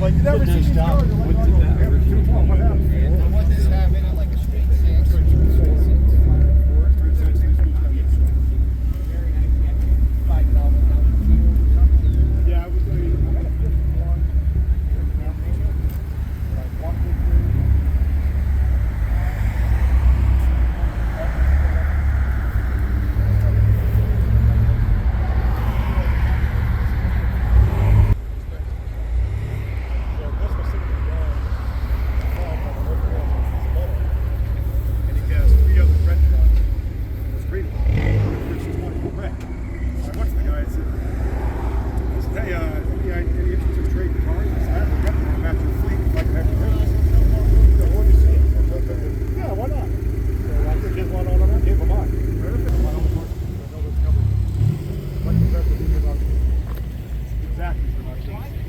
like, you never see these cars. You're like, oh, damn, what happened? I want this having it like a straight six. Yeah, I was I had a 51. Like 153. Exactly.